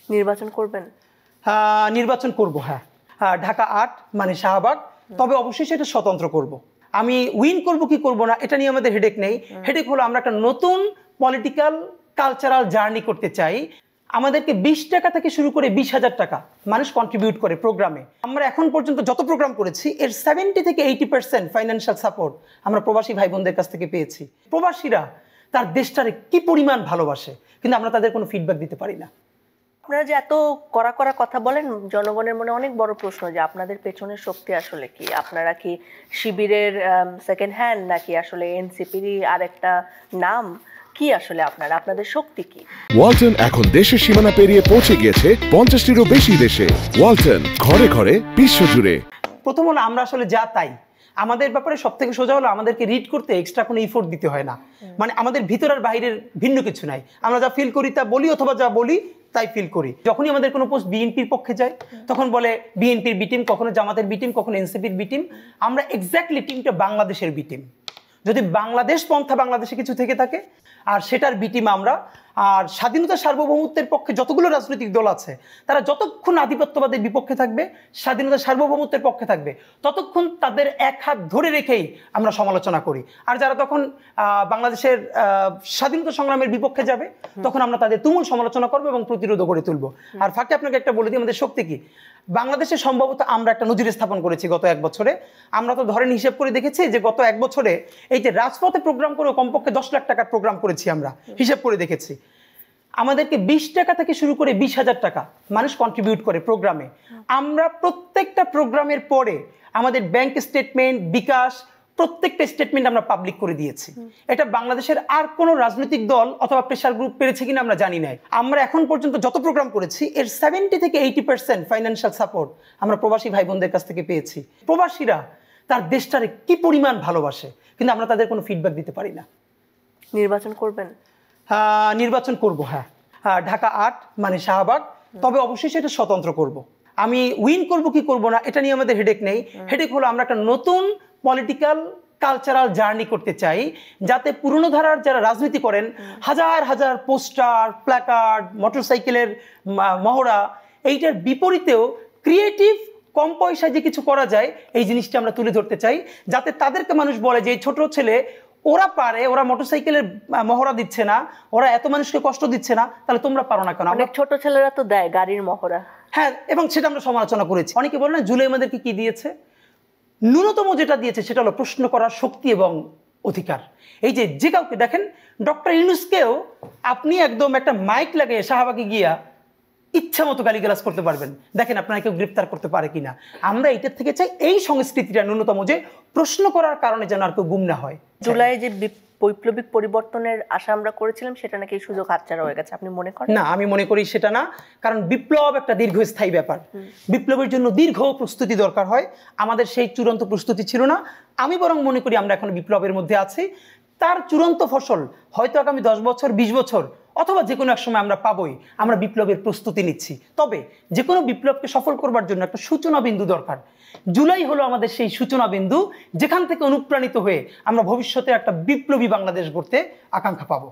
নির্বাচন করবেন? নির্বাচন করব, হ্যাঁ। ঢাকা ৮ মানে শাহবাগ, তবে অবশ্যই সেটা স্বতন্ত্র করব। আমি উইন করব কি করব না এটা নিয়ে আমাদের হেডেক নেই। হেডেক হলো আমরা একটা নতুন পলিটিক্যাল কালচারাল জার্নি করতে চাই। আমাদেরকে 20 টাকা থেকে শুরু করে 20,000 টাকা মানুষ কন্ট্রিবিউট করে প্রোগ্রামে। আমরা এখন পর্যন্ত যত প্রোগ্রাম করেছি এর 70 থেকে 80% ফাইন্যান্সিয়াল সাপোর্ট আমরা প্রবাসী ভাই বোনদের কাছ থেকে পেয়েছি। প্রবাসীরা তার দেশটারে কি পরিমাণ ভালোবাসে, কিন্তু আমরা তাদের কোনো ফিডব্যাক দিতে পারি না। আপনারা যে এত কড়া কড়া কথা বলেন, জনগণের মনে অনেক বড় প্রশ্ন যে আপনাদের পেছনের শক্তি আসলে কি? আপনারা কি শিবিরের সেকেন্ড হ্যান্ড, নাকি আসলে এনসিপিরই আরেকটা নাম? কি আসলে আপনাদের শক্তি কি? ওয়ালটন এখন দেশের সীমানা পেরিয়ে পৌঁছে গিয়েছে 50টিরও বেশি দেশে। ওয়ালটন, ঘরে ঘরে বিশ্বজুড়ে। প্রথম হলো আমরা আসলে যা তাই, আমাদের ব্যাপারে সব থেকে সোজা হলো আমাদেরকে রিড করতে এক্সট্রা কোনো ইফোর্ট দিতে হয় না। মানে আমাদের ভিতর আর বাইরের ভিন্ন কিছু নাই, আমরা যা ফিল করি তা বলি, অথবা যা বলি তাই ফিল করি। যখনই আমাদের কোনো পোস্ট বিএনপির পক্ষে যায় তখন বলে বিএনপির বি টিম, কখনো জামাতের বি টিম, কখনো এনসিপির বি টিম। আমরা এক্স্যাক্টলি টিমটা বাংলাদেশের বি টিম। যদি বাংলাদেশ পন্থা বাংলাদেশে কিছু থেকে থাকে আর সেটার বি টিম আমরা। আর স্বাধীনতা সার্বভৌমত্বের পক্ষে যতগুলো রাজনৈতিক দল আছে তারা যতক্ষণ আধিপত্যবাদের বিপক্ষে থাকবে, স্বাধীনতা সার্বভৌমত্বের পক্ষে থাকবে, ততক্ষণ তাদের এক হাত ধরে রেখেই আমরা সমালোচনা করি। আর যারা তখন বাংলাদেশের স্বাধীনতা সংগ্রামের বিপক্ষে যাবে তখন আমরা তাদের তুমুল সমালোচনা করবো এবং প্রতিরোধ করে তুলবো। আর ফাঁকে আপনাকে একটা বলে দিই, আমাদের শক্তি কি। বাংলাদেশে সম্ভবত আমরা একটা নজির স্থাপন করেছি গত 1 বছরে। আমরা তো ধরেন হিসেব করে দেখেছি যে গত 1 বছরে এই যে রাজপথে প্রোগ্রাম করে কমপক্ষে 10 লাখ টাকার প্রোগ্রাম করেছি, আমরা হিসেব করে দেখেছি। আমাদেরকে 20 টাকা থেকে শুরু করে 20,000 টাকা মানুষ কন্ট্রিবিউট করে প্রোগ্রামে। আমরা প্রত্যেকটা প্রোগ্রামের পরে আমাদের ব্যাংক স্টেটমেন্ট, বিকাশ, প্রত্যেকটা স্টেটমেন্ট আমরা পাবলিক করে দিয়েছি। এটা বাংলাদেশের আর কোনো রাজনৈতিক দল অথবা প্রেশার গ্রুপ পেরেছে কিনা আমরা জানি না। আমরা এখন পর্যন্ত যত প্রোগ্রাম করেছি এর 70 থেকে 80% ফাইন্যান্সিয়াল সাপোর্ট আমরা প্রবাসী ভাই বোনদের কাছ থেকে পেয়েছি। প্রবাসীরা তার দেশটারে কি পরিমাণ ভালোবাসে, কিন্তু আমরা তাদের কোনো ফিডব্যাক দিতে পারি না। নির্বাচন করবেন? নির্বাচন করব, হ্যাঁ। ঢাকা ৮ মানে শাহবাগ, তবে অবশ্যই সেটা স্বতন্ত্র করব। আমি উইন করব কি করব না এটা নিয়ে আমাদের হেডেক নেই। হেডেক হলো আমরা একটা নতুন পলিটিক্যাল কালচারাল জার্নি করতে চাই, যাতে পুরনো ধারার যারা রাজনীতি করেন হাজার হাজার পোস্টার, প্ল্যাকার্ড, মোটরসাইকেলের মহড়া, এইটার বিপরীতেও ক্রিয়েটিভ কম পয়সায় যে কিছু করা যায় এই জিনিসটা আমরা তুলে ধরতে চাই, যাতে তাদেরকে মানুষ বলে যে ছোট ছেলে ওরা পারে, ওরা মোটরসাইকেলের মহড়া দিচ্ছে না, ওরা এত মানুষকে কষ্ট দিচ্ছে না, তাহলে তোমরা পারো না কেন? অনেক ছোট ছেলেরা তো দেয় গাড়ির মহড়া। হ্যাঁ, এবং সেটা আমরা সমালোচনা করেছি। অনেকে বলে না জুলাই আমাদেরকে কি দিয়েছে? ন্যূনতম যেটা দিয়েছে সেটা হলো প্রশ্ন করার শক্তি এবং অধিকার। এই যে কাউকে দেখেন, ডক্টর ইউনূসকেও আপনি একদম একটা মাইক লাগিয়ে শাহবাগে গিয়া ইচ্ছা মতো গালিগালাজ করতে পারবেন, দেখেন আপনারা কেউ গ্রেফতার করতে পারে কিনা। আমরা এটার থেকে চাই এই সংস্কৃতিটা ন্যূনতম, যে প্রশ্ন করার কারণে যেন আর কেউ গুম না হয়। জুলাই যে বৈপ্লবিক পরিবর্তনের আশা আমরা করেছিলাম সেটা নাকি সুযোগ হাতছাড়া হয়ে গেছে, আপনি মনে করেন? না, আমি মনে করি সেটা না। কারণ বিপ্লব একটা দীর্ঘস্থায়ী ব্যাপার। বিপ্লবের জন্য দীর্ঘ প্রস্তুতি দরকার হয়। আমাদের সেই চূড়ান্ত প্রস্তুতি ছিল না। আমি বরং মনে করি আমরা এখন বিপ্লবের মধ্যে আছি। তার চূড়ান্ত ফসল হয়তো আগামী 10 বছর, 20 বছর অথবা যে কোনো এক সময় আমরা পাবোই। আমরা বিপ্লবের প্রস্তুতি নিচ্ছি। তবে যে কোনো বিপ্লবকে সফল করবার জন্য একটা সূচনা বিন্দু দরকার। জুলাই হলো আমাদের সেই সূচনা বিন্দু, যেখান থেকে অনুপ্রাণিত হয়ে আমরা ভবিষ্যতে একটা বিপ্লবী বাংলাদেশ গড়তে আকাঙ্ক্ষা পাবো।